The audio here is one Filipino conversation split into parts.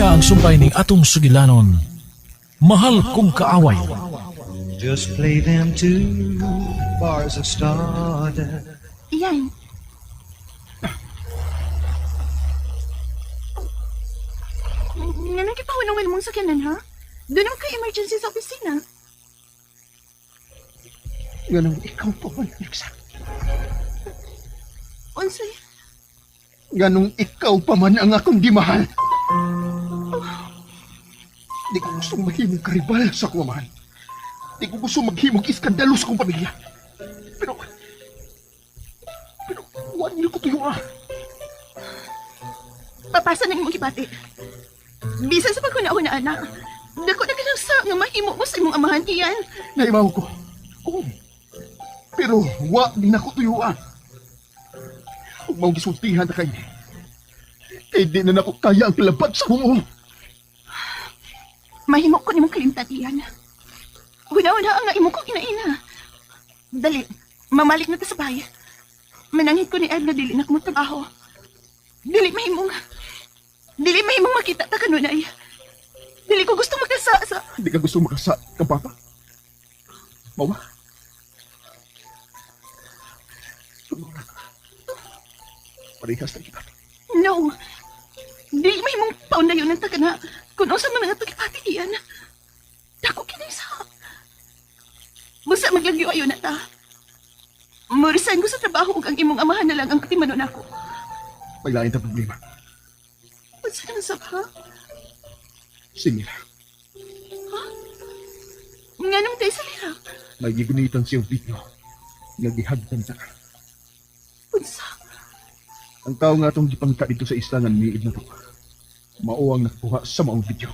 na ang sumpay ning atong sugilanon. Mahal kong kaaway. Just play them two bars of stardust. Iyan. Nga nagkipahunong mong sakyanan, ha? Doon naman ka emergency sa opisina. Ganun ikaw pa man, Alexa. Unsay, Ganun ikaw pa man ang akong di mahal. Di ko gustong maghimog karibal sa kumaman. Di ko gusto maghimog iskandalo sa kong pamilya. Pero, huwag niyo ko tuyo ah. papasa na imong gibati. Bisan sa pagkuna-una, anak. Dako na ka sa nga mahimo mo sa imong amahan iyan. Naibaw ko. Oo. Pero, huwag din ako tuyo ah. Huwag mong gisultihan na kayo. Kaya di na ako kaya ang labat sa humo. Mahimo ko nimong kalimtan iyan. Una-una ang nga imo ko inaina. Dali, mamalik na ta sa bahay. Manangit ko ni Ed na dili na ko trabaho. Dili mahimong makita ta kanunay. Dili ko gusto magkasa sa... Hindi ka gusto makasa kang papa? Mawa? Tumura. Parehas na kita. No. Dili mahimong paundayon ng taga na kung sa mga tagipati iyan. Dako kinisa. Busa maglagyo ayo na ta. Murisan ko sa trabaho ug ang imong amahan na lang ang katimanon ako. May lain na problema. Unsa nang sabha? Singila. Nganong tayo sa lira? May gigunitan siyang video. Nagihagdan ta. Unsa? Ang tao nga itong gipangka dito sa istangan niid na to. Mauwang nakuha sa maong video.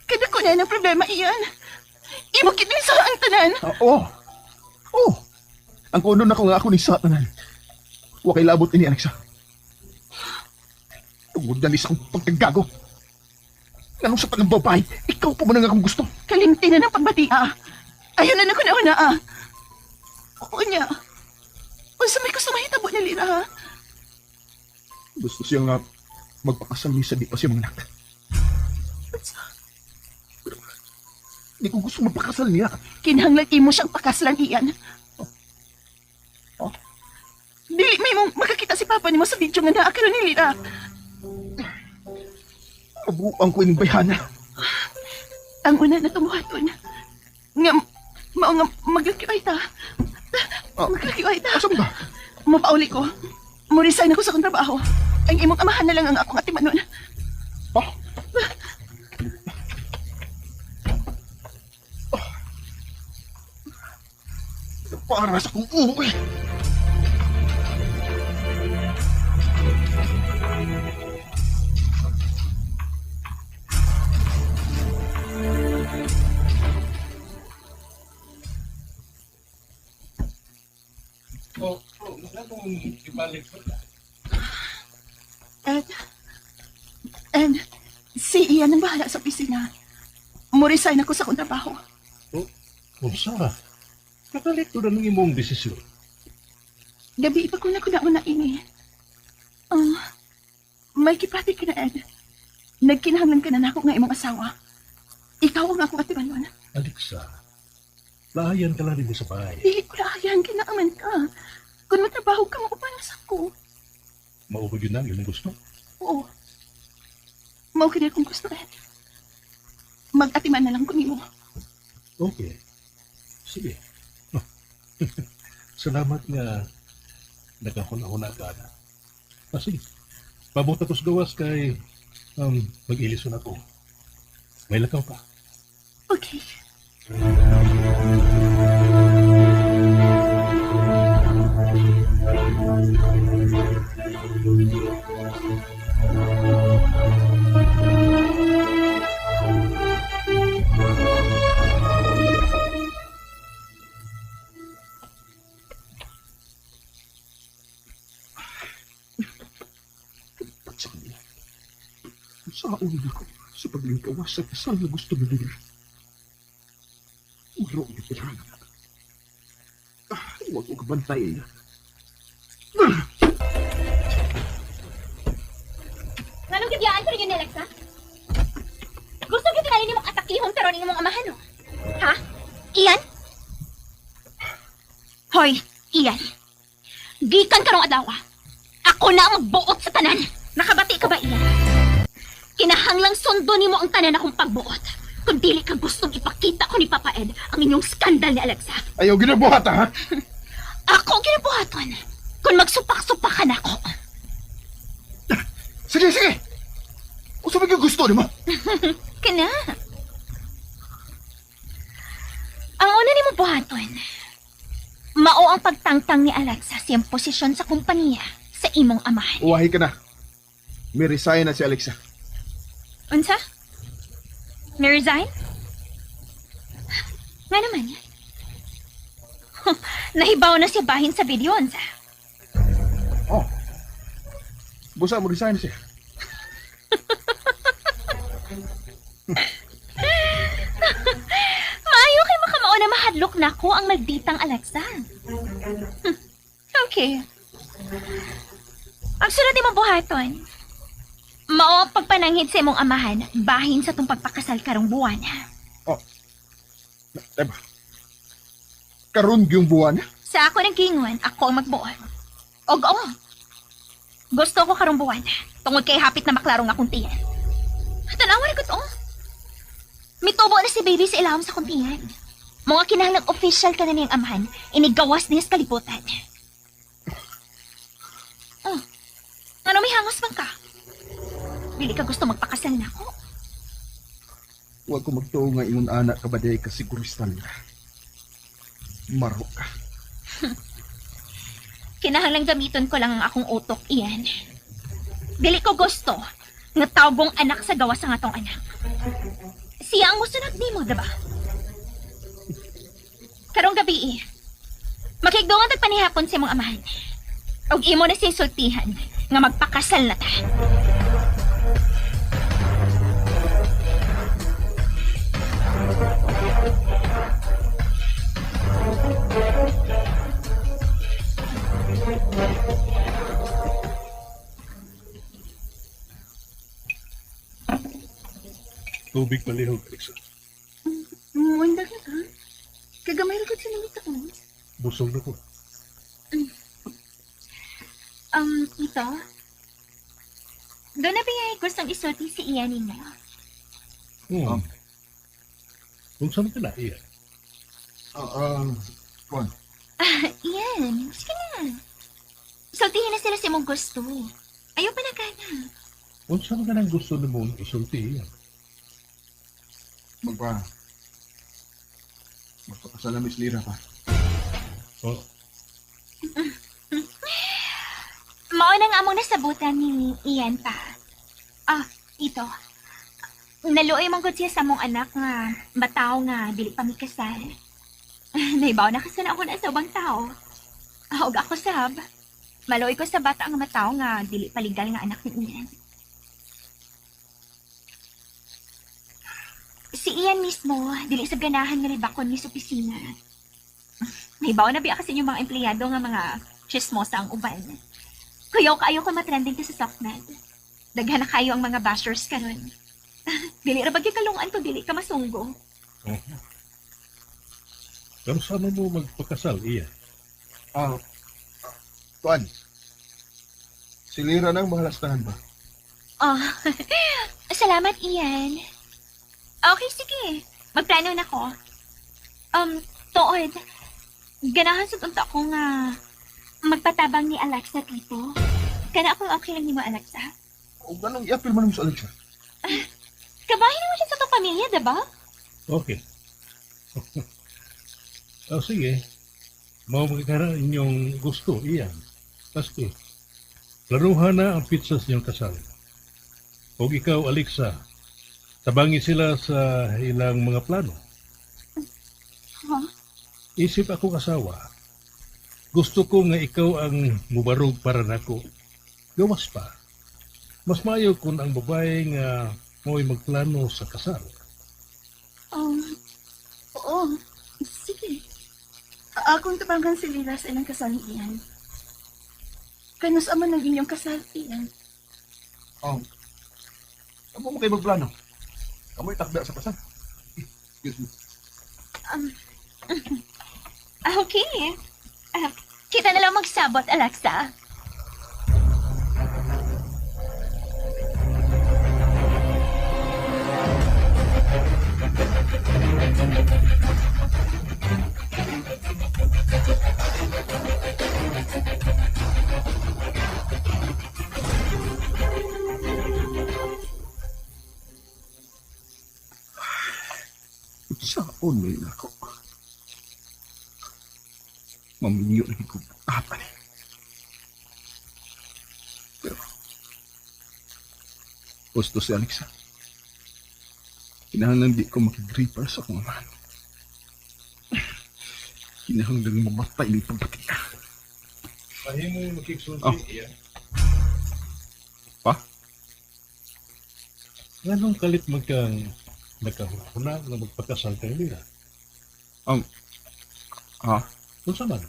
Kada ko na ng problema iyan. Imo kinisa ang tanan. Oo. Oo. Ang kuno na ko nga ako ni Satanan. Huwag kay labot ini, Alexa. Tungod na isang pagkagago. Ganun sa panambabay, ikaw pa man ang akong gusto. Kalimti na ng pagbatia. Ayaw na ko na una. Oo niya. Unsa may gusto mahitabo na lira, ha? Gusto siya nga magpakasal niya sa di pa siya manganak. Unsa? Hindi ko gusto magpakasal niya. Kinahanglan imo siyang pakaslan iyan. Oh? Dili may mong makakita si Papa nimo sa video nga naakaro ni Lira. Abuang ko ining bayhana. Ang una na tumuhaton. Nga, mao nga maglakiway ta. Maglakiway ta. Asa ba? Mapauli ko. Murisign ako sa akong trabaho. Ang imong amahan na lang ang akong atimanon. Oh? Para sa kong uwi. And si Ian ang bahala sa opisina. Murisign ako sa akong trabaho. Unsa? Nakalito na ng imong desisyon. Gabi pa ko na una ini. May kipati ka na, Ed. Nagkinahanglan ka na nako nga imong asawa. Ikaw ang akong atimanon. Alexa, lahayan ka lang din sa bahay. Dili ko lahayan, kinaaman ka. Kung matrabaho ka, maupanas ako. Maubod yun ang imong gusto. Oo. Mao kini akong gusto, Ed. Mag-atiman na lang ko nimo. Okay. Sige. Salamat nga nagkahuna-huna ka na. Sige. Pabuta tos gawas kay mag-ilisyon ako. May lakaw pa. Okay. Sa ulo ko sa paglingkawas sa kasal na gusto mo nila. Uro ang ipilangan. Huwag ko kabantayin. Ano Anong gibiyaan ko rin yun, Alexa? Gusto kita na rin mong atakihon pero rin mong amahan, no? Ha? Ian? Hoy, Ian. Gikan karong adlaw. Ako na ang magbuot sa tanan. Nakabati ka ba, Ian? Kinahanglang sundo nimo ang tanan akong pagbuot. Kung dili ka gustong ipakita ko ni Papa Ed ang inyong skandal ni Alexa. Ayaw ginabuhat ha? Ako ginabuhaton. Kung magsupak-supakan ako. Sige, sige! Usa ba yung gusto ni mo? Kana. Ang una ni mo buhaton, mao ang pagtangtang ni Alexa sa iyang posisyon sa kumpanya sa imong amahan. Uwahi ka na. May resign na si Alexa. Unsa? Ni-resign? Nga naman. Nahibaw na siya bahin sa video, unsa? Oh. Busa mo resign siya. Maayo kay makamao na mahadlok na ko ang nagditang Alexa. Okay. Ang sunod ni mo buhaton, mao ang pagpananghid sa imong amahan bahin sa tong pagpakasal karong buwan. Oh. Diba? Karon yung buwan. Sa ako naggingon, ako ang magbuot. Og oo. Gusto ko karong buwan. Tungod kay hapit na maklarong akong tiyan. Tanawan ko to. Mitubo na si baby sa ilawom sa kuntiyan. Mga kinahanglang official ka na niyang amahan, inigawas niya sa kalibutan. Oh, ano may hangos man ka? Dili ka gusto magpakasal na ako? Huwag ko magtuo nga ingon anak ka ba day kasiguristan ka. Maro ka. Kinahanglang gamiton ko lang ang akong utok, iyan. Dili ko gusto nga tawgong anak sa gawas sa atong anak. Siya ang gusto nagdi mo, diba? Karong gabi makigdungan tagpanihapon sa imong amahan. Og imo na siyang sultihan nga magpakasal na ta. Tubig palihog, Alexa. Muwanda ka ha? Kagamay na ko sa nangita ko. Busog na ko. Ito. Doon na ba yung gustong isulti si Ian ninyo? Kung saan ka na, Ian? Kuan. Ian, sige na. Sultihin na sila sa imong gusto. Ayaw pa na ka na. Kung saan ka nang gusto na mong isulti, Ian? Magpapasala Miss Lira pa. Oh, Mao na nga mo nasabutan ni Ian pa. Ito. Naluoy man gud siya sa mong anak nga bataw nga dili pa mi kasal. Naibaw na kasi na ako na sa ubang tao. Og ako sab. Maluoy ko sa bata nga bataw nga dili paligal nga anak ni Ian. Si Ian mismo, dili sa ganahan nga nibakon ni sa opisina. Naibaw na biya kasi yung mga empleyado nga mga chismosa ang uban. Kuyaw kaayo ko matrending ka sa Sockmed. Daghan na kayo ang mga bashers karon. Dili ra bagay kalungan to, dili ka masunggo. pero saan mo magpakasal, Ian? Kuan. Si Lira nang mahalastahan ba? Salamat, Ian. Okay, sige. Magplano na ko. Tuod. Ganahan sa tunta ko nga magpatabang ni Alexa dito. Kana akong okay lang ni mo, Alexa. O ganong i-appeal man mo sa Alexa? Kabahin naman siya sa itong pamilya, diba? Okay. Sige. Mau magkakaroon inyong gusto, Ian. Paski. Planuhan na ang pizza sa inyong kasal. O ikaw, Alexa, tabangi sila sa ilang mga plano. Huh? Isip ako kasawa. Gusto ko nga ikaw ang mubarog para nako. Gawas pa. Mas maayo kung ang babae nga mo'y magplano sa kasal. Oo. Sige. Akong tabangan si Lila sa ilang kasal ni Ian. Kanus aman ng inyong kasal, Ian. Amo mo kayo magplano. Kamo'y takda sa kasal. Excuse me. Okay. Kita na lang magsabot, Alexa. Saan may ako? Maminyo na ko apa ni. Pero, gusto si Alexa. Kinahanglan di ko makigripa sa akong amahan. Kinahanglan mamatay ni pagpatika. Mahimo makiksulti, Oh. Ian. Pa? Nganong kalit magkang nagkahuna na magpakasal kang nila? Kung saan man?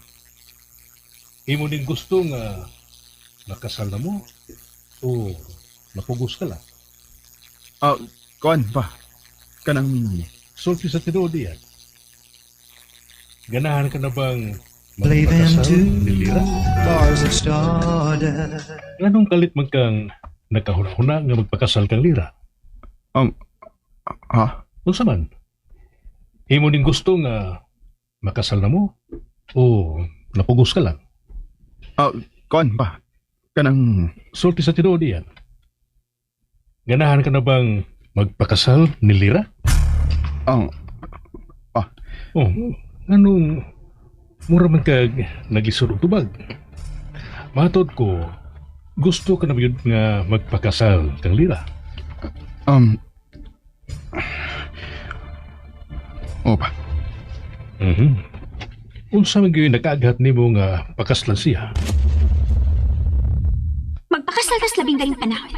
Imo din gusto nga nakasal na mo o napugos ka lang? Kuan pa. Kanang Sulti sa tinuod yan. Ganahan ka na bang Play them magpakasal to ni Lira? bars of stardust. Nganong kalit magkang nagkahuna nga magpakasal kang Lira? Kung saan man? Imo din gusto nga makasal na mo o napugos ka lang? kuan pa. Kanang Sulti sa tinuod yan. Ganahan ka na bang magpakasal ni Lira? Oh, anong mura man kag nagisod og tubag? Matod ko, gusto ka na ba yun nga magpakasal kang Lira? pa. Unsa man gyud nakaaghat nimo nga pakaslan siya? Magpakasal ka sa labing galing panahon.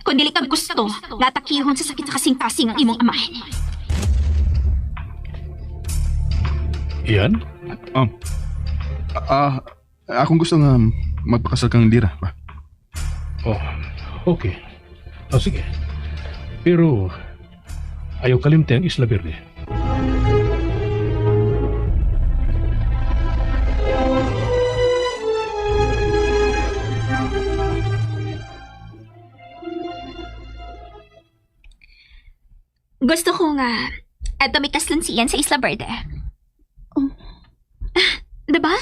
Kung dili kag gusto, latakihon sa sakit sa kasing-kasing ang imong amahin. Iyan? Akong gusto nga magpakasal kang Lira pa. Oh, okay. Sige. Pero, ayaw kalimte ang Isla Verde. Gusto ko nga, eto may kaslan si Ian sa Isla Verde. Diba?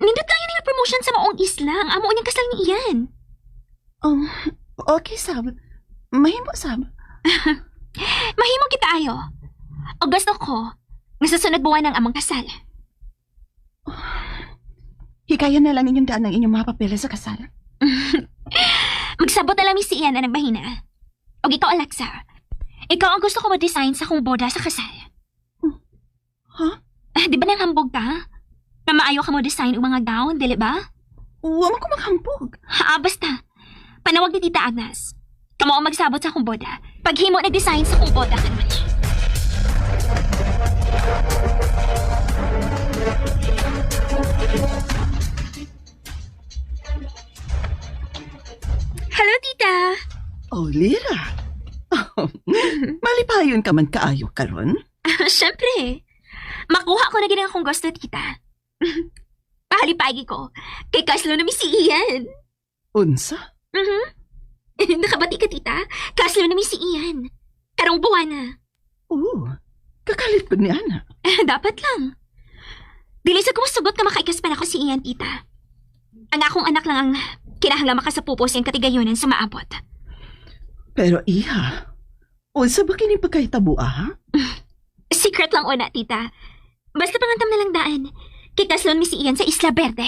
Nindot tayo ng promotion sa maong isla. Ang amo niyang kasal ni Ian. Okay, Sab. Mahimo, Sab. Mahimong kita ayo. O gusto ko, nga sa sunod buwan ng among kasal. Hikayan na lang inyong daan ng inyong mga papeles sa kasal. Magsabot na lang si Ian na nagbahina. O ikaw, Alexa. Ikaw ang gusto ko ma-design sa kong boda sa kasal. Huh? Di ba nang hambog ka? Na maayo ka mo design ng mga gown, dili ba? Huwag mo ko maghambog. Basta. Panawag ni Tita Agnes. Kamo ang magsabot sa kong boda. Paghimo nag-design sa kong boda karon. Hello, Tita. Oh, Lira. Malipayon ka man kaayo karon. Siyempre. Makuha ko na ganang akong gusto, Tita. Pahalipagi ko. Kay Kaslo na si Ian. Unsa? Nakabati ka, Tita. Kaslo na si Ian. Karong buwan na. Kakalit ko ni Ana. Dapat lang. Dili sa kumusugot ka makaikas pa na ko si Ian, Tita. Ang akong anak lang ang kinahanglan makasapupos yung katigayonan sa maabot. Pero iha, unsa ba kini pagkahitabo, ha? Secret lang una, Tita. Basta pangantam na lang daan. Kay Kaslon mi si Ian sa Isla Verde.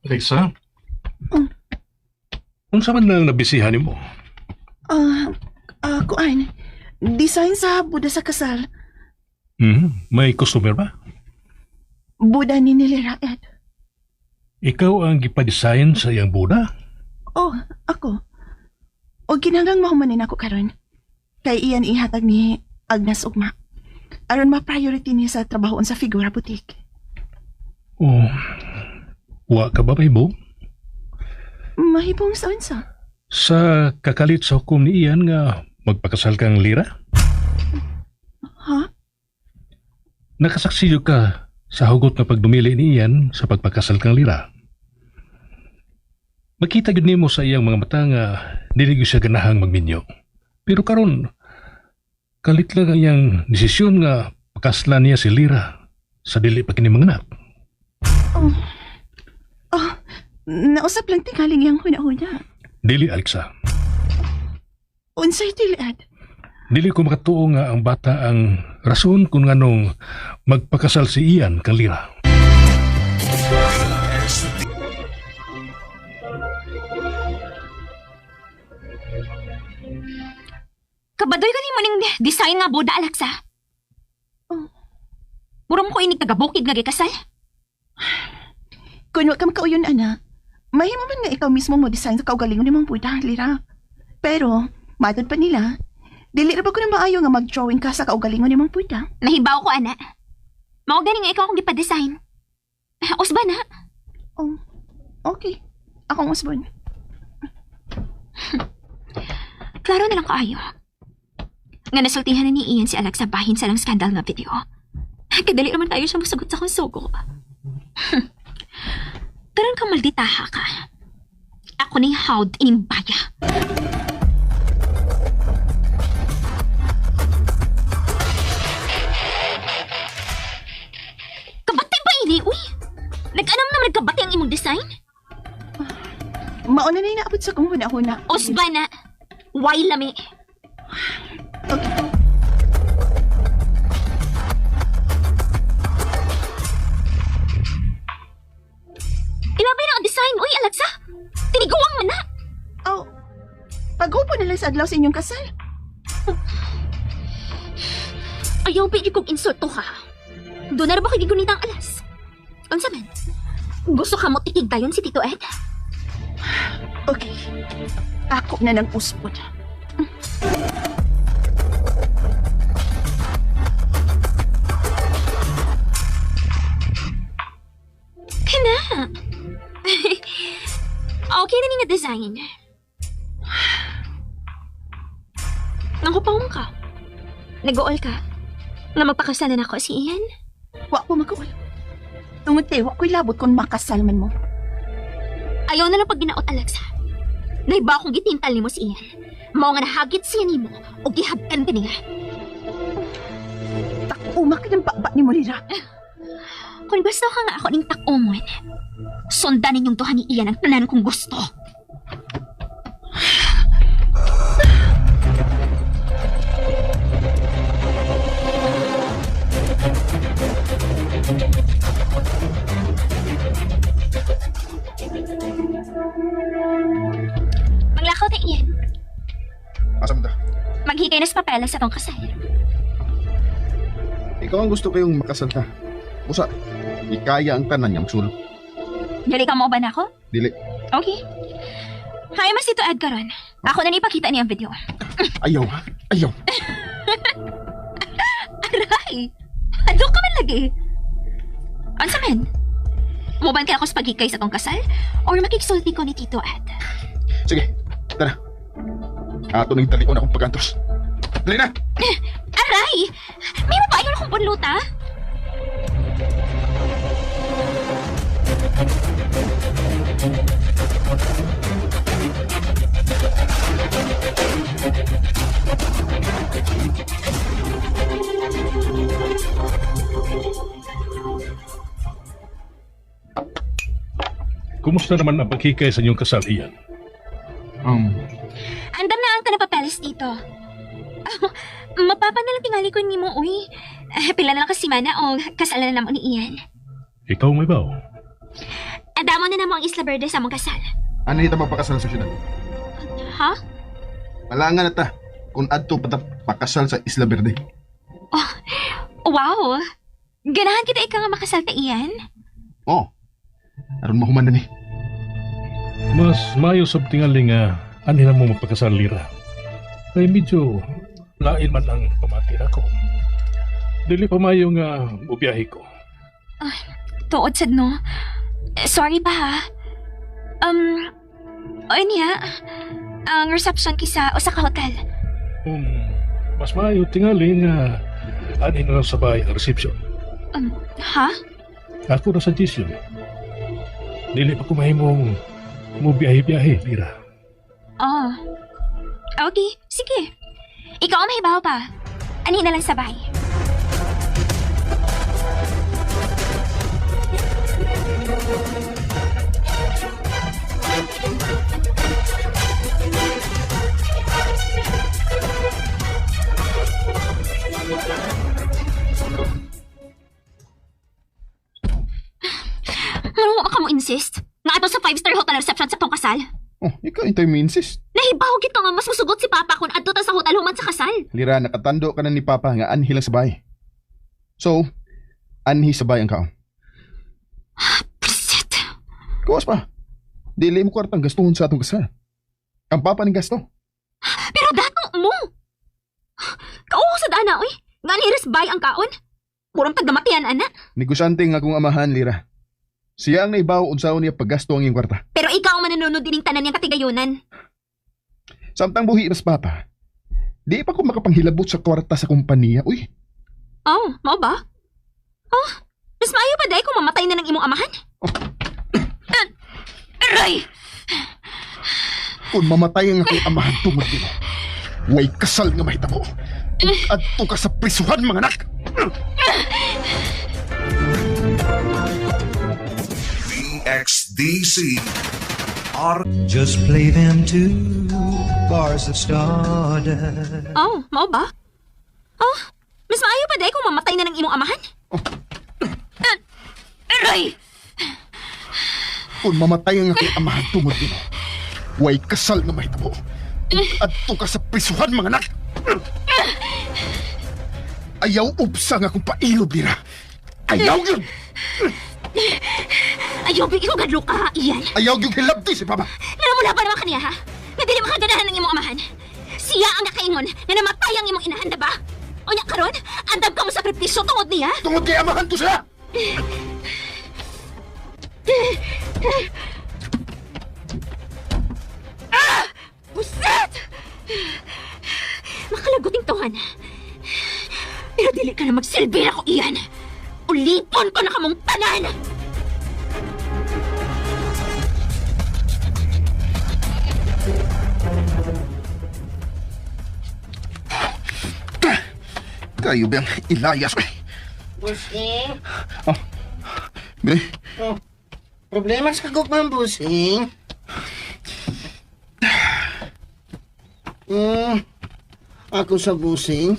Alexa? Unsa man lang nabisihan mo? Kuan. Design sa Buda sa kasal. May customer ba? Buda ni Niliraed. Ikaw ang gipadesign sa iyang buda? Oh, ako. O ginanggang mahumanin ako karon. Kay iyan ihatag ni Agnes ugma. Aron ma-priority niya sa trabahoon sa figura boutique. Oh, wa ka ba mahibong? Mahibong sa unsa? Sa kakalit sa hukom ni Ian nga magpakasal kang Lira? Ha? Nakasaksiyo ka sa hugot na pagdumili ni Ian sa pagpakasal kang Lira. Makita gid nimo sa iyang mga mata nga dili gyud siya ganahang magminyo. Pero karon kalit lang ang iyang desisyon nga pakaslan niya si Lira sa dili pa kini manganak. Oh, nausap lang tingaling yang huna-huna. Dili, Alexa. Unsay tiliad? Dili ko makatuo nga ang bata ang rason kung nganong magpakasal si Ian kang Lira. Kabadoy ka mo ning design nga buda, Alexa. Oh. Mura mo ko inig tagabukid nga gikasal. Kung wa ka makauyon, ana, mahimo man nga ikaw mismo mo design sa kaugalingon ni mong buda, Lira. Pero, matod pa nila, dili ra ba ko na maayo nga mag-drawing ka sa kaugalingon ni mong buda? Nahibaw ko, ana. Mao gani nga ikaw akong gipa-design. Usba na. Oh, okay. Akong usbon. Klaro na lang kaayo. Nga nasultihan na ni Ian si Alexa bahin sa lang skandal nga video. Kadali naman tayo siya masagot sa kong sugo. Karon ka malditaha ka. Ako ni hawd inimbaya. Kabatay ba ini, uy? Nag-anam naman nagkabatay ang imong design? Mauna na inaabot sa kong huna-huna. Usba na. Why lami? Okay. Ilabay na ang design, uy, Alexa. Tiniguang man na. Oh, pag-upo na lang sa adlaw sa inyong kasal. Ayaw pwede kong insulto ha. Doon na rin ba kayo gunitang alas? Unsa man? Gusto ka mo titig dayon si Tito Ed? Okay. Ako na ng uspod. Kana. Okay na ni nga design. Nangupawang ka. Nag-uol ka. Nga magpakasalan ako si Ian. Wa ko mag-uol. Tungod wa ko'y labot kung makasal man mo. Ayaw na lang pag ginaot, Alexa. Nahiba akong gitintal ni mo si Ian. Mao nga nahagit siya ni mo o gihabkan ka niya. Takumak ng baba ni mo, Lira. Kung gusto ka nga ako ning takumon, sundan ninyong tuhan ni Ian ang tanan kong gusto. Maglakaw tayo, Ian. Asa man ta? Maghigay na sa papeles sa tong kasal. Ikaw ang gusto kayong makasal ka. Usa, ikaya ang tanan niya magsulong. Dali ka mo ba na ako? Dili. Okay. Hay mas ito Ed karon. Ako na ni pakita niya ang video. Ayaw, ha? Ayaw. Aray! Ano ka man lagi? Ano sa men? Muban ka ako sa pagkikay sa tong kasal? Or makiksulti ko ni Tito Ed? Sige, tara. Ato nang talion akong pagantos. Dali na! Aray! May mabayon akong punluta? Kumusta naman ang pagkikay sa inyong kasal, Ian? Andam na ang tanapapeles dito. Mapapa na lang tingali ko ni mo, uy. Pila na lang kasi mana o kasalan na mo ni Ian. Ikaw may baw? Adamo na na mo ang Isla Verde sa mong kasal. Ano hita magpakasal sa syudad? Ha? Malangan na ta. Kung adto patap pakasal sa Isla Verde. Wow! Ganahan kita ikaw nga makasal ta Ian? Oh, Aron mahuman na ni. Mas mayo sa tingali nga anhin mo magpakasal Lira. Kay medyo lain man ang pamatir ako. Dili pa mayo nga bubiyahe ko. Tuod sad no. Sorry pa ha. O niya, ang reception kisa o sa hotel. Mas mayo tingali nga anhin na lang sabay ang resepsyon. Ha? Ako na sa suggestion. Dili pa kumahimong mubiyahe-biyahe, Lira. Okay, sige. Ikaw ang mahibaw pa. Ani na lang sabay. Marunong ka mo insist? Nga ato sa 5-star hotel reception sa tong kasal? Oh, ikaw intay mo insist. Nahibaw kita nga mas masugot si Papa kung adto ta sa hotel human sa kasal. Lira, nakatando ka na ni Papa nga anhi lang sabay. So, anhi sabay ang kaon. Preset. Kawas pa. Dili mo kwartang gastuhon sa atong kasal. Ang Papa ni gasto. Pero datong mo. Kauho sa dana, oy. Nga niris bay ang kaon. Murang pagdamatian, ana. Negosyante nga akong amahan, Lira. Siya ang naibaw unsaon niya paggasto ang iyong kwarta. Pero ikaw ang manunod dining tanan niyang katigayunan. Samtang buhi mas Papa, di pa ko makapanghilabot sa kwarta sa kumpanya. Uy, Oh, mao ba? Oh, mas maayo pa day kung mamatay na ng imong amahan? Aray! kung mamatay ang akong amahan tungod nimo, way kasal nga mahitabo. Adto ka sa prisuhan, mga anak! XDC Just play them two bars of stardust. Oh, mao ba? Oh, mas maayo pa day kung mamatay na ng imong amahan? Aray! Kung mamatay ang akong amahan tungod nimo, way kasal nga mahitabo. Adto ka sa prisuhan, mga anak! Ayaw ubsa nga akong pailob, Lira. Ayaw yun! Ayaw, bigyan ko gadlo ka, iyan. Ayaw yung hilabti si Papa. Naramula pa naman kaniya, ha? Na dili makaganahan ng imong amahan. Siya ang nakaingon na namatay ang imong inahan, ba? O niya karon, andam ka mo sakripisyo tungod niya? Tungod kay amahan to siya! Buset! Makalaguting tuhan. Pero dili ka na magsilbi na ko iyan. Ulipon ko na kamong tanan! Kayo bang ilayas, eh? Busing? Bili, Problema sa kagukman, Busing? Ako sa Busing?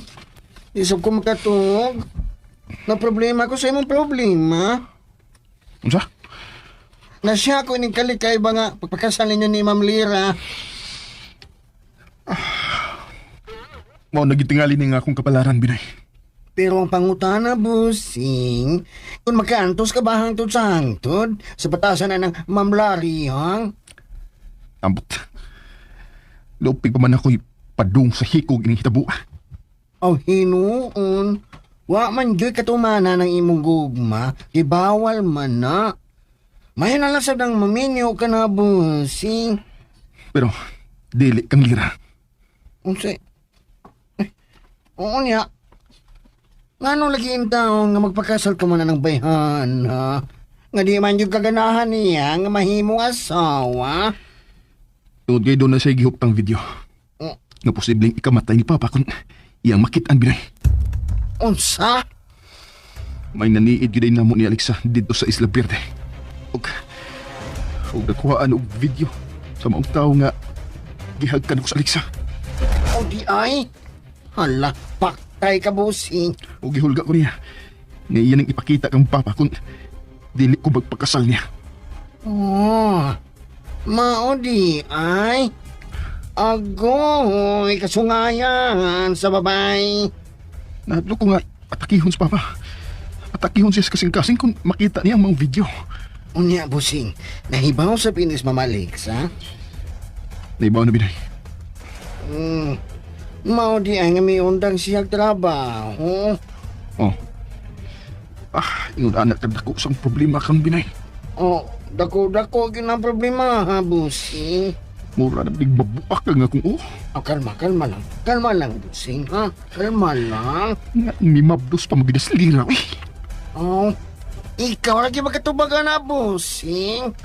Isog ko makatug. Na problema ko sa imong problema. unsa? Na siya ko ining kalikay ba nga pagpakasal ninyo ni Ma'am Lira. Mao nagitingali ni nga akong kapalaran, Binay. Pero ang pangutana, Busing, kung magkaantos ka ba hangtod sa hangtod sa batasan na ng Ma'am Lariyang? Ambot. Lupig pa man ako'y padung sa hikog ining hitabo. Aw hinuon, wa man gyoy katumana ng imong gugma, ibawal man na. May nalasab ng maminyo ka na, Busing. Pero, dili kang Lira. Unsay? Oo niya. Ngano lagi intaon nga magpakasal ka man na ng bayhan, ha? Nga di man yung kaganahan niya nga mahimong asawa. Tungod kay doon na siya gihuptang video. Oh. Nga posibleng ikamatay ni Papa kung iyang makitaan, Binay. Unsa? May naniid yun na mo ni Alexa dito sa Isla Verde. Og nakuhaan og video sa maong tao nga gihagkan ko sa Alexa. O di ay? Hala, paktay ka, Busing. O gihulga ko niya nga iyan ang ipakita kang Papa kung dili ko magpakasal niya. Oh, mao di ay? Agoy, kasungayan sa babay. Nahadlo ko nga atakihon sa Papa. Atakihon siya sa kasing-kasing kung makita niya ang mga video. Unya, busing. Nahibaw sa pinis Mama Alexa. Naibaw na binay. Mao di ay nga may undang siyag trabaho. Oh. Ingon anak dako sang problema kang binay. Oh, dako-dako yun ang problema ha, busing. Mura na nagbabuak ka nga kung Kalma lang. Kalma lang, busing, ha? Kalma lang. Nga may mabdos pa magidaslira. Oh, ikaw lagi magkatubagan na, busing.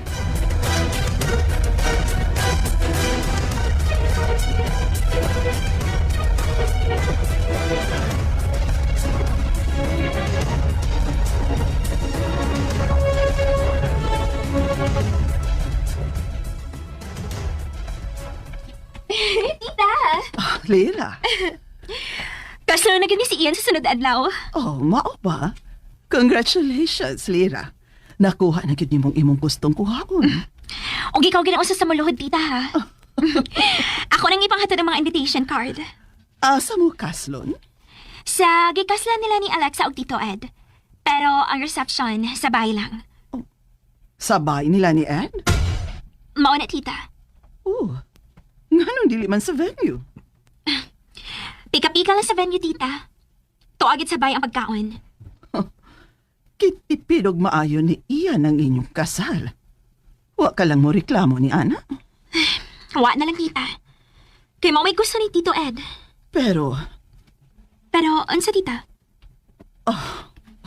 Tita! Lira. Kasunod na gani si Ian sa sunod adlaw. Oh, mao ba? Congratulations, Lira. Nakuha na gid nimong imong gustong kuhaon. Og ikaw ginausap sa muluhod, tita, ha? Ako nang ipanghatod ng mga invitation card. Asa mo kaslon? Sa gikaslan nila ni Alexa og Tito Ed. Pero ang reception, sa bahay lang. Sabay nila ni Ed? Mao na, tita. Oh, nganong dili man sa venue? Pika-pika lang sa venue, tita. Tuagit sa bahay ang pagkaon. Kitipid og maayo ni Ian ang inyong kasal. Wa ka lang mo reklamo ni Ana. Wa na lang, tita. Kay mao may gusto ni Tito Ed. Pero, Unsa, tita?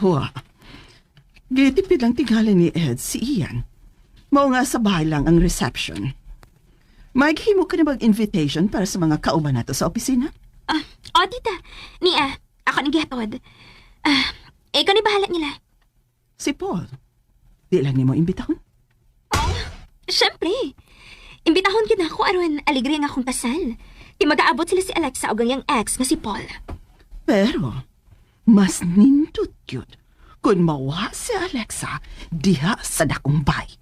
wa. Gitipid lang tingali ni Ed si Ian. Mao nga sa bahay lang ang reception. Maghimo ka na mag-invitation para sa mga kauban nato sa opisina? Tita. Nia, ako nang gihatod. Ikaw ni bahala nila. Si Paul. Di lang nimo imbitahon? Siyempre. Imbitahon gid ako aron aligre nga akong kasal. Di mag-aabot sila si Alexa ug ang iyang ex nga si Paul. Pero, mas nindot yun kung mawa si Alexa diha sa dakong bay.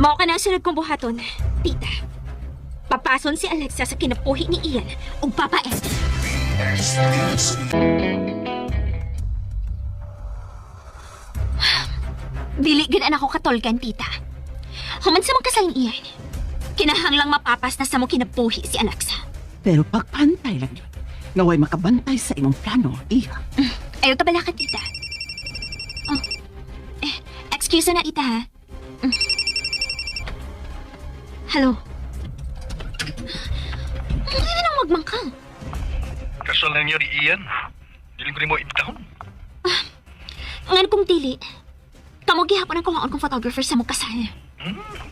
Mao ka na ang sunod kong buhaton, tita. Papason si Alexa sa kinapuhi ni Ian ug Papa Ed. Dili gid ako katolkan, tita. Human sa mga kasal ni Ian, kinahanglang mapapas na sa mo kinapuhi si Alexa. Pero pagpantay lang yun, ngaway makabantay sa imong plano, iha. Ayaw ka bala ka, tita. Excuse na, tita, ha? Hello? Hindi na lang magmangkang. Kasal na niyo ni Ian. Dili ko rin mo ibitahon. Ngan kong dili. Kamo gihapon ang kuhaon kong photographer sa mong kasal.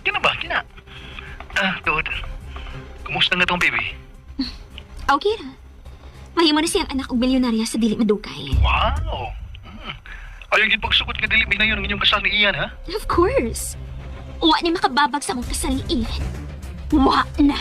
Kina ba? Kina? Dude. Kumusta nga tong baby? Okay ra. Mahimo na siyang anak og milyonarya sa dili madugay. Wow! Ayaw yung pagsukot ka dili na yun ang inyong kasal ni Ian, ha? Of course. Wa ni makababag sa mong kasal ni Ian. Wa na.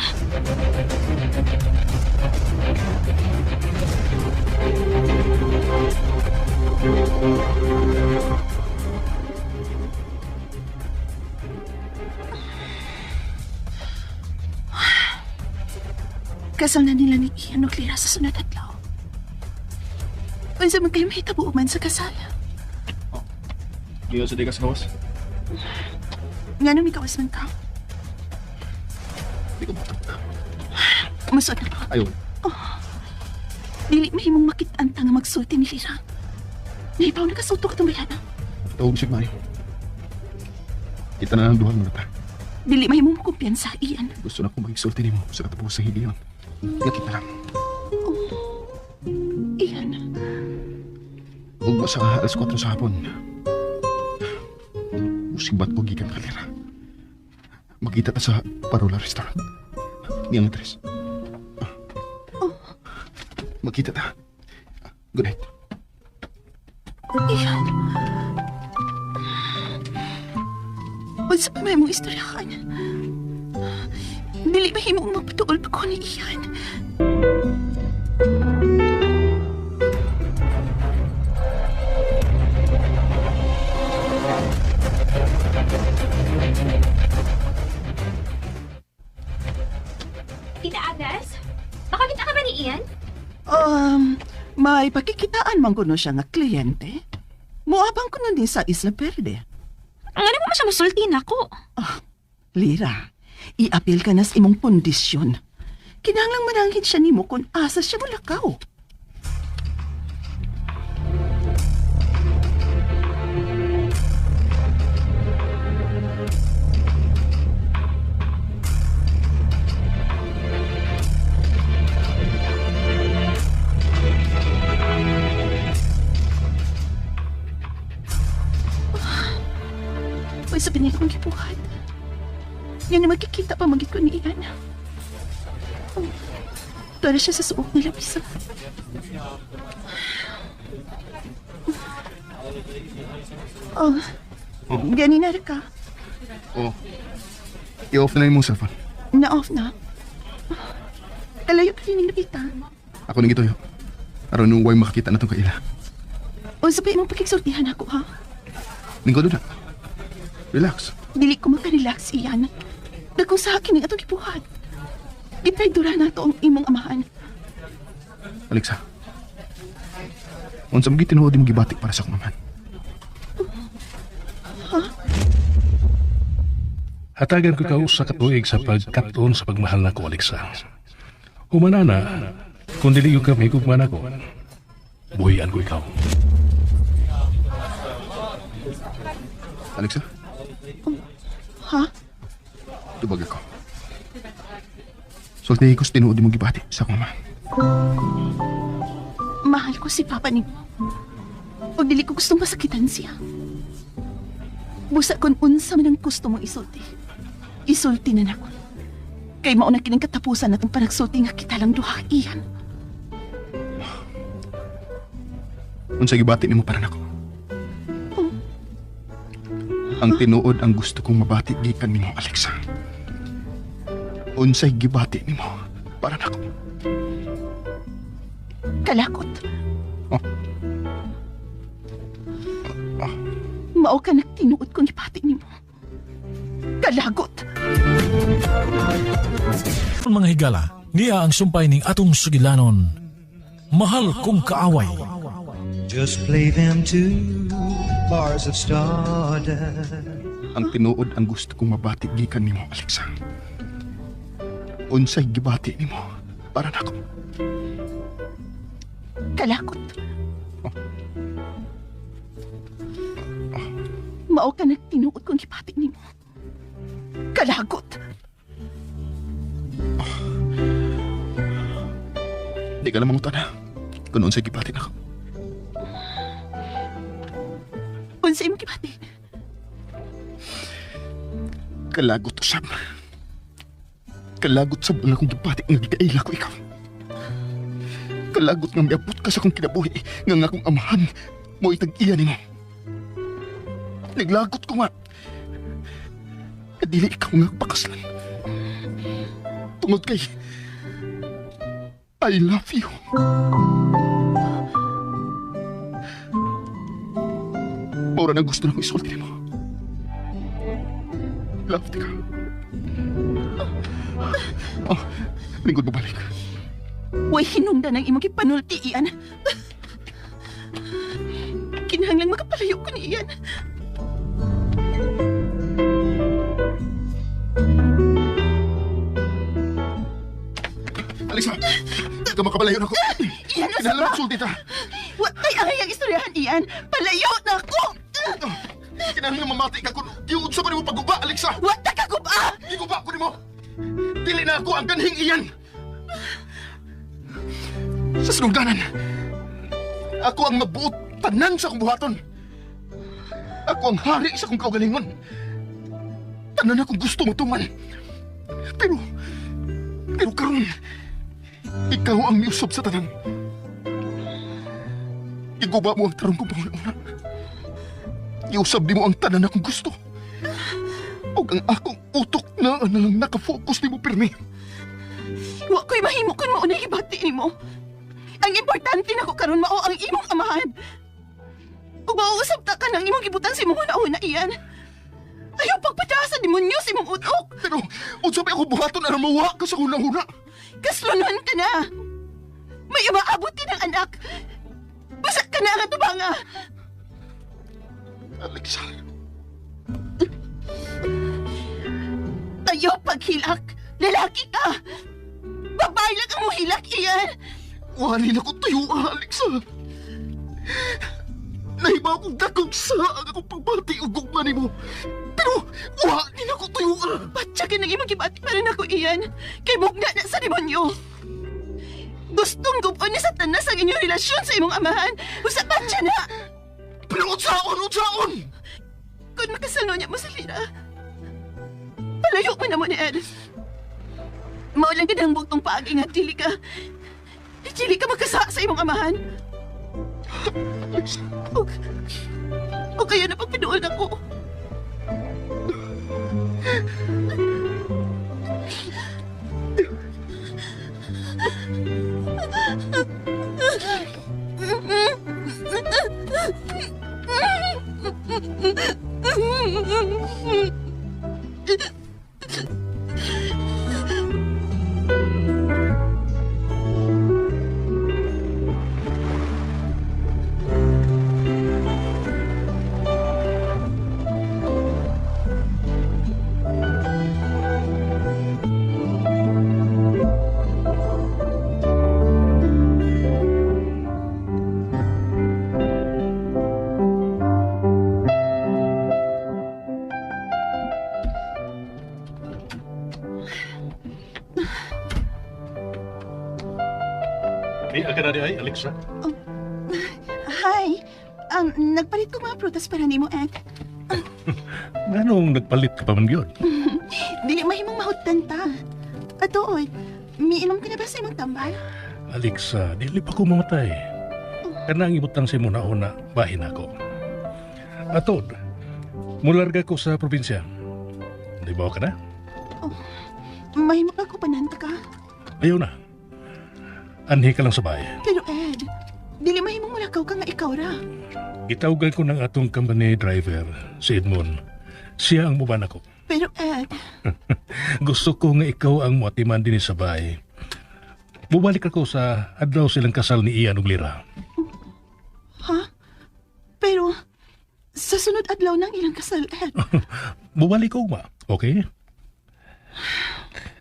Kasal na nila ni Ian ug Lira sa sunod adlaw. Unsa man kayo mahitabo man sa kasal? Diyo sa di ka sa gawas. Nganong ikawas man ka? Di ko matapos. Masod na ka. Ayaw. Dili mahimong makit-an nga magsulti ni Lira. Nahibaw na kasuto ka itong bayana. Tawag siya Mario. Kita na ng duhang mga ta. Dili mahimong kumpiyansa, Ian. Gusto na akong mag-exulti mo sa katapos sa hiliyon. Nga kita lang. Ian, Huwag mo sa alas 4 sa hapon. Musimbat ko gikan kalira. Magkita ta sa Parola Restaurant. Niyang address. Magkita ta. Good night. Ian. Unsa pa may mong istoryahan? Dili mahimong magpatuol pa ko ni Ian. Tita Agnes? Makakita ka ba ni Ian? May pakikitaan man kuno siya nga kliyente. Muabang kuno ni sa Isla Verde. Nga naman mo siya musulti na ako. Lira, iapil ka na sa imong kondisyon. Kinahanglang mananghin siya nimo kung asa siya mulakaw. Uy, sabi niya kong gibuhat. Yan na magkikita pa magit ko ni Ian. Para siya sa suok nila bisa. Oh, ganina ka. Oh. I-off na yung mong cellphone. Na-off na. Kalayo ka rin nabita. Ako nang ito, yo. Aron nung way makakita na itong kaila. O sabay mong pagkiksultihan ako, ha? Lingkod na. Relax. Dili ko makarelax, Ian. Dagkong sa akin ang atong gibuhat. Ipaydura na to ang imong amahan. Alexa. Unsa mo gitinuod mo gibatik para sa kumaman? Hatagan ko kau sa katuig sa pagkatuon sa pagmahal nako, Alexa. Humana na, kung dili yung kami kugman ako, buhian ko ikaw. Alexa, Ha? tubag ako. Sulti ko sa tinuod mo gibatik sa kumaman. Mahal ko si Papa ni. Pag dili ko gustong masakitan siya. Busa kon unsa man ang gusto mong isulti. Isulti na nako. Kay mao na kining katapusan natong panagsulti nga kita lang duha, Ian. Unsa gibatik nimo para nako? Ang tinuod ang gusto kong mabati gikan nimo, Alexa. Unsay gibati nimo para nako? Kalakot. Oh. Mao ka nagtinuod kong ipati nimo. Kalagot. Mga higala, niya ang sumpay ning atong sugilanon. Mahal kong kaaway. Just play them two bars of stardust. Ang tinuod ang gusto kong mabati gikan nimo, Alexa. Unsay gibati nimo para nako? Kalakot. Mao ka nagtinuod kong ipati nimo. Kalagot. Di ka lang mangutan na kung unsay gibati nako. Unsay mo kipati? Kalagot usab. Kalagot sa mga kong gibati nga gikaila ko ikaw. Kalagot nga miabot ka sa kong kinabuhi nga nga akong amahan mo itag-iya nimo. Naglagot ko nga. Dili ikaw nga pakaslan. Tungod kay I love you. Maura na gusto na ko isulti mo. Love ka. Oh, lingkod mo balik. Way hinungdan ang imong gipanulti, Ian. Kinahanglan makapalayo ko ni Ian. Alexa, hindi ka makapalayo na ko. Ian, asa Kinahalang ba? magsulti ta. Ay, ang istoryahan, Ian. Palayo na ako! Kinahalang mamati ka kung giud sa pa mo pagguba, Alexa. Wat na kaguba! Iguba ko nimo. Dili na ako ang ganhing iyan. Sa sinugdanan, ako ang mabuot tanan sa akong buhaton. Ako ang hari sa akong kaugalingon. Tanan akong gusto mo tuman. Pero karon, ikaw ang miusap sa tanan. Iguba mo ang tarong kong panguna. Iusab di mo ang tanan akong gusto. O ang akong utok na lang nakafocus di mo pirmi. Wa ko'y mahimo kung mauna ibati ni mo. Ang importante na ko karon mao ang imong amahan. Kung mauusap ta ka ng imong gibutan si mong una Ian. Ayaw pagpatasan ni monyo si mong utok. Pero, unsa pa ako buhaton na mawa ka sa unang-una? Kaslunan ka na. May umaabot din ang anak. Basak ka na nga tubanga. Alexa, Ayaw paghilak. Lalaki ka. Babae lang ang mohilak, Ian. Wali na ko tayo, Alexa. Nahiba akong dakong sa ang akong pagbati o gugma ni mo. Pero, wali na ko tayo, Patsa ka nang imong gibati pa rin ako, Ian. Kay mugna na sa demonyo. Gustong gupon ni Satanas ang inyong relasyon sa imong amahan. Usa patsa na. Pero unsaon! Kung makasalo niya mo sa Lira, palayo mo na mo ni Ed. Maulang ka ng bugtong paagi nga, dili ka magkasa sa imong amahan. O kaya na pagpinuol ako. Di agad na di ay, Alexa. Hi. Nagpalit ko mga prutas para nimo, Ed. Nganong nagpalit ka pa man yun? Dili mahimong mahutan ta. Atoy, miinom ka na ba sa imong tambal? Alexa, dili pa ko mamatay. Kanang ibutang sa muna una, bahin ako. Atod, mularga ko sa probinsya. Di ba ka na? Mahimong ako pananta ka. Ayaw na. Anhi ka lang sa bahay. Pero Ed, dili mahimong mulakaw ka nga ikaw ra. Gitawgan ko ng atong company driver, si Edmond. Siya ang muban ako. Pero Ed, Gusto ko nga ikaw ang muatiman din sa bahay. Bubalik ako sa adlaw silang kasal ni Ian ug Lira. ha? Pero, sa sunod adlaw ng ilang kasal, Ed. Bubalik ko ma, okay?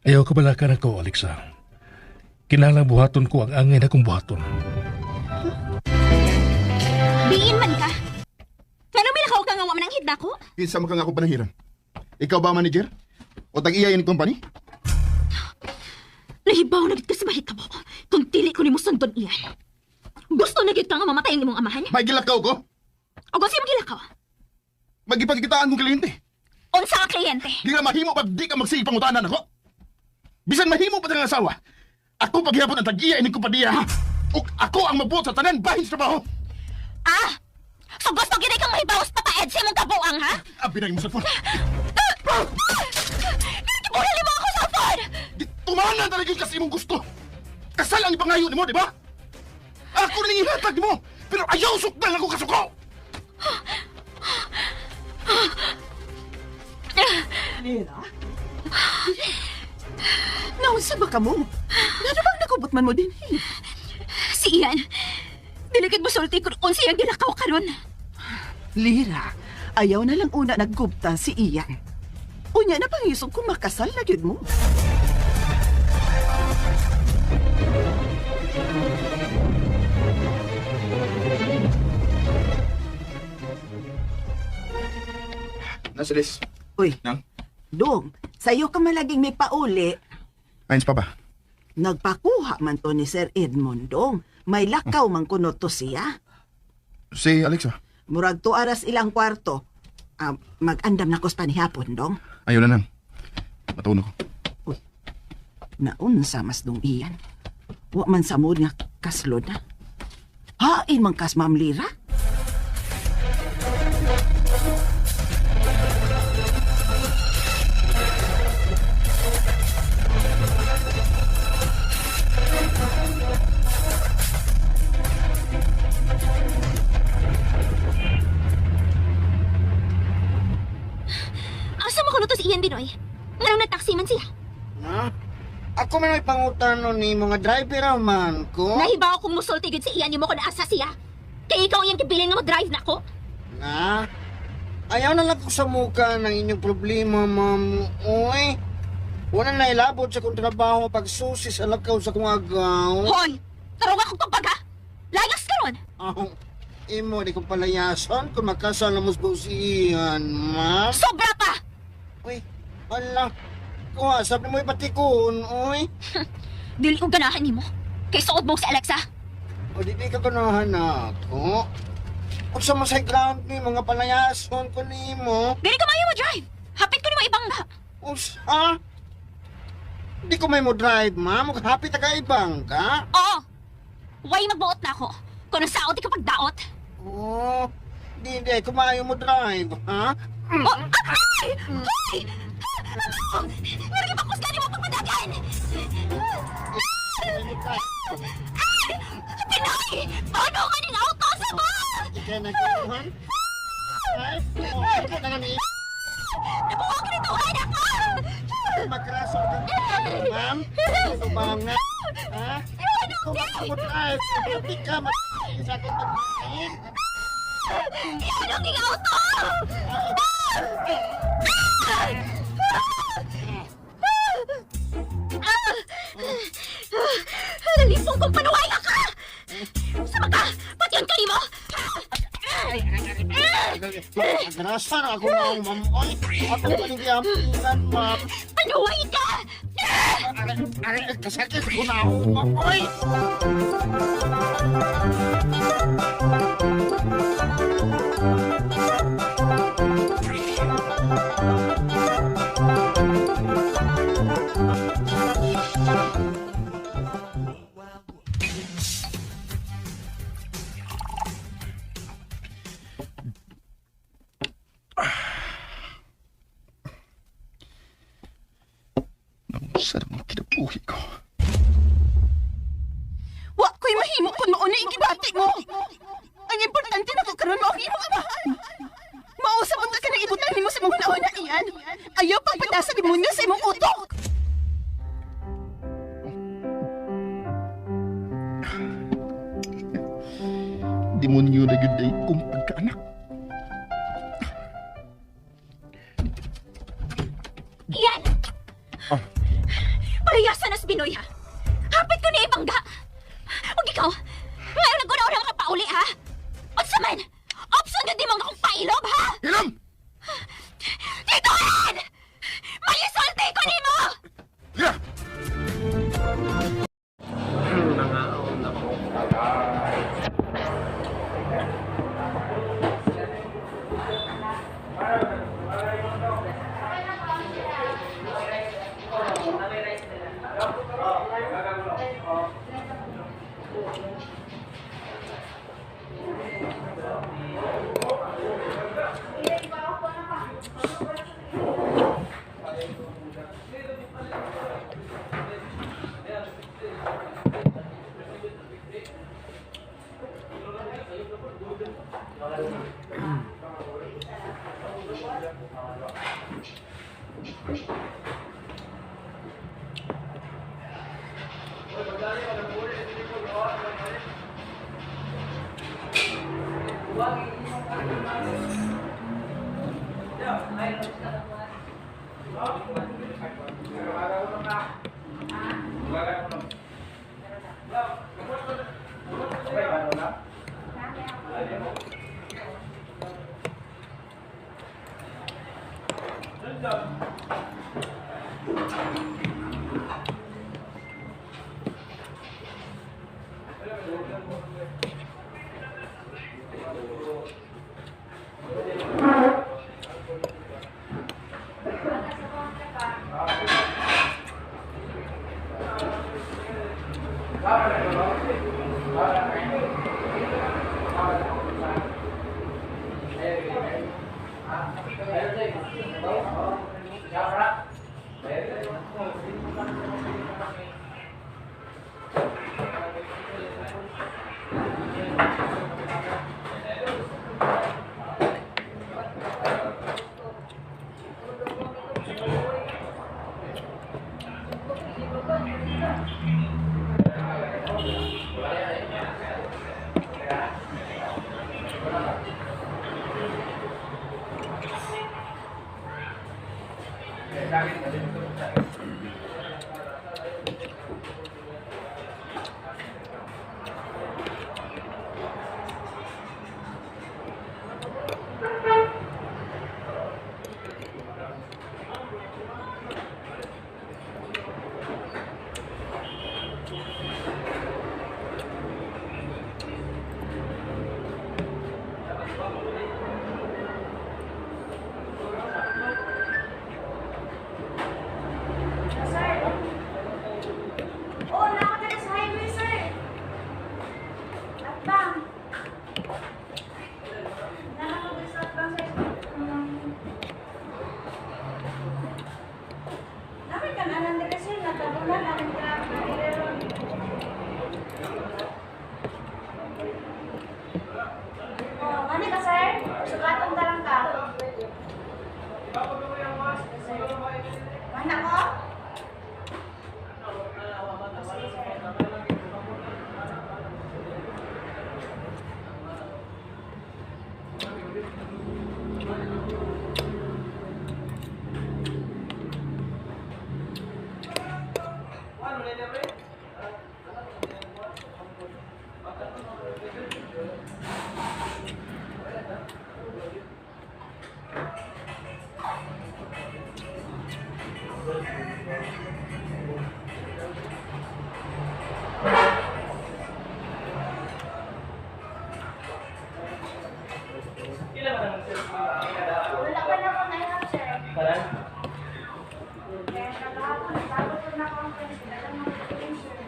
Ayaw ka bala ka na ko, Alexa. Kinalang buhaton ko ang angay na kong buhaton. Diin man ka. Ngano milakaw ka nga wa man ang hidna ko? Kinsa mo ka nga akong panahiran? Ikaw ba manager? O tag-iya yung company? Nahibaw na gid ka sa mahitabo. Kung dili ko nimo sundon iyan. Gusto na gid ka nga mamatay ang imong amahan. May gilakaw ko? O gusto mo gilakaw? Magipagkitaan kong kliyente. Unsa ka kliyente? Di nga mahimo pag di ka magsipangutanan ako. Bisan mahimo pa ng asawa. Ako paghihapon ang tag-iya ini ko pa diya. O ako ang mabuot sa tanan bahin sa trabaho. Ah! So gusto gid kang mahibaw sa papa Ed sa imong kabuang, ha? Abi na mo sa phone. Kinakibuli mo ako sa phone! Di tumanan talaga yung kasi imong gusto. Kasal ang ipangayo ni mo, di ba? Ako na yung ihatag mo. Pero ayaw sukdan ako kasuko. Naunsa ba ka mo? Ano bang nakubot man mo din? Si Ian, diligid mo sulti kung unsa yung gilakaw karon. Lira, ayaw na lang una naggupta si Ian. Unya na pangisog kung makasal na gyud mo. Nasa Liz. Uy, Nang? Dong, sa'yo ka malaging may pauli. Ayos pa ba? Nagpakuha man to ni Sir Edmond, Dong. May lakaw man kuno to siya. Si Alexa. Murag 2 aras ilang kwarto. Mag-andam na ko sa panihapon, Dong. Ayaw na nang. Matuno ko. Naunsa mas dong iyan. Wa man sa mood nga kaslod na. Hain man kas, Ma'am Lira? Asa mo kuno to si Ian Binoy? Nganong nagtaksi man siya? Ha? Ako man may pangutano ni mga driver man ko. Nahibaw kong musulti gid si Ian mo kung asa siya. Kaya ikaw yung kibilin nga mag-drive na ko. Na? Ayaw na lang ko sa muka ng inyong problema, ma'am. Uy, wala na ilabot sa kong trabaho pagsusi sa lakaw sa kong agaw. Hoy! Tarong akong pagbaga! Layas ka ron! Imo, di ko palayason kung makasal na musgo si Ian, ma'am. Sobra ka! Uy, ala. Kuha, sabi mo ipatikon, uy. Dili ko ganahan ni mo. Kay suod mo si Alexa. O di ka ganahan ako. Kung sa masay ground ni mga palayason ko ni mo. Dili ka mayo mo drive. Hapit ko ni mo ibang nga. Usa? Di ko may mo drive, ma'am. Maghapit ka ibang ka. Oo! Way magbuot na ako. Kung nang saot ka pagdaot. Oh, di, kumayo mo drive, ha? Oh, ay! Hoy! Nagipakos ka ni mo pagpadagan! Ay! Pinoy! Paano ka ning auto sa ba? Ika nagkuhan? Ay, ika na kami. Nabuwag na ito, anak ko! Magraso ka, ma'am. Ano ba nga? Ha? Kung mo drive, hindi ka mag-isa kong pagkain. Yan ang ing auto! Nalipong kong panuwaya ka! Sama ka! Patyon ka ni mo! Magraso na ako na, ma'am. Ay, ako paligyapinan, ma'am. Panuway ka! Ay, kasakit ko na ako, ma'am. Ay! Sarap ng kinabuhi ko. Wa ko'y mahimo kung mauna ikibati mo. Ang importante na ko karon mo ang imong amahan. Mausap unta ka ng ibutang nimo sa mga nauna iyan. Ayaw pagpatasa demonyo sa imong utok. Demonyo na yun ay kong pagkaanak. Yan! Palayasan na si Binoy, ha? Hapit ko ni Ibangga! Huwag ikaw! Ngayon naguna-una ka pauli, ha? At sa man! Option na di mga kong pailob, ha? Ilam! Dito, Ed! Malisulti ko ni mo! Yeah! Oo, nakakita sa highway, sir. At bang? Nakakita sa bang, sir. Dapat ka na nandito, sir. Natabunan namin trap na nileron. Oh, mani ka, sir? Sukatong dalang ka. Mana ko? Wala pa na ako ngayon, sir. Kaya nagahapon, nagbago ko na conference. Wala lang mag-feeling, sir.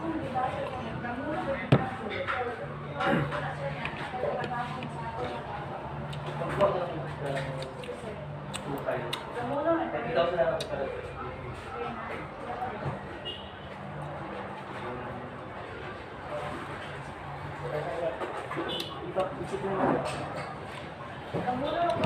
Hindi ba, sir? Nagdamula ko na, sir. Wala, sir. Nagdamula sa ako na. Damula na.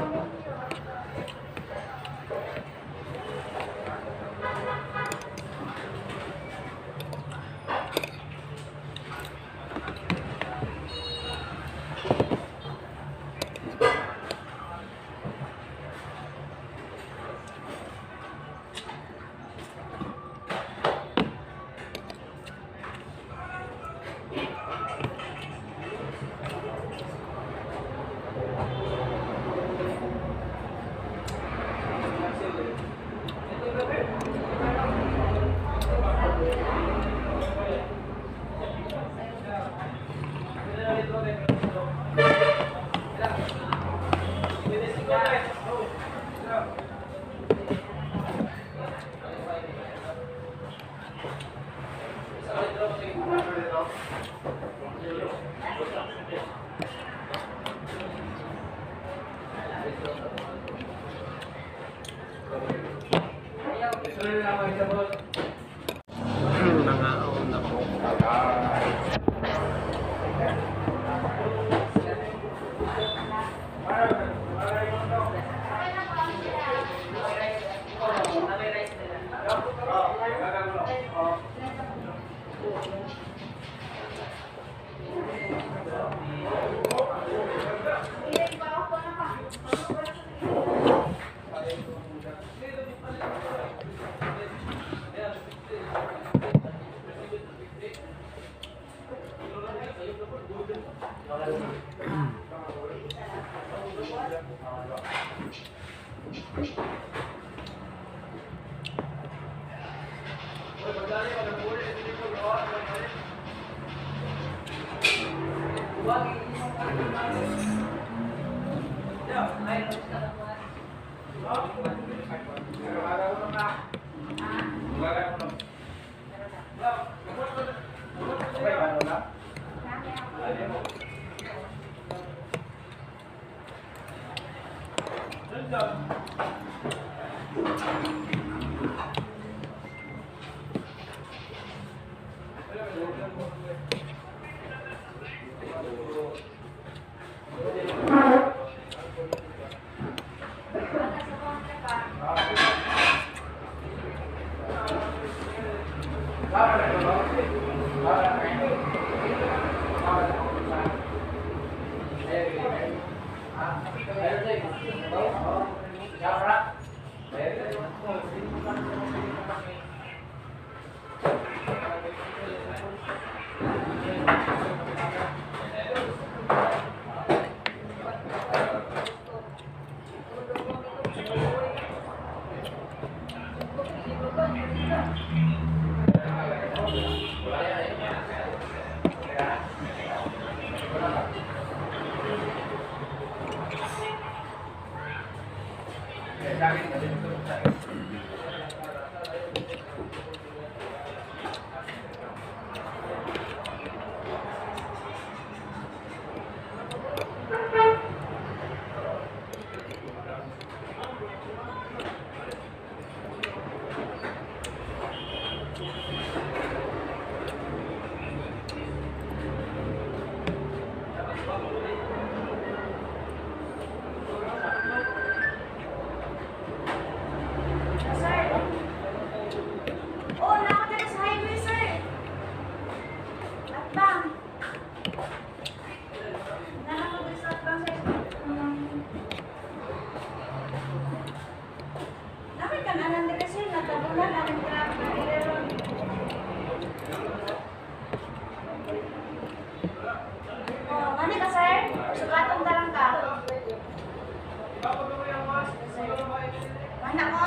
Ayun, Oo, nakatala sa highway, sir. At bang? Nakatala sa bang, sir. Nakit ka na nanda kasi natabunan ang trap na ileron. Oh, ano ka, sir? Sukatong tarang ka. Mana ko?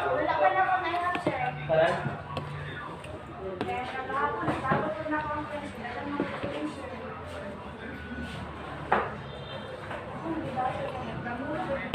Wala pa na ako naihap, sir. Kaya nagahapon, nagabot ko na ako ang friends. Alam mo, sir. Hindi ba, sir? Nagkamulo ko yung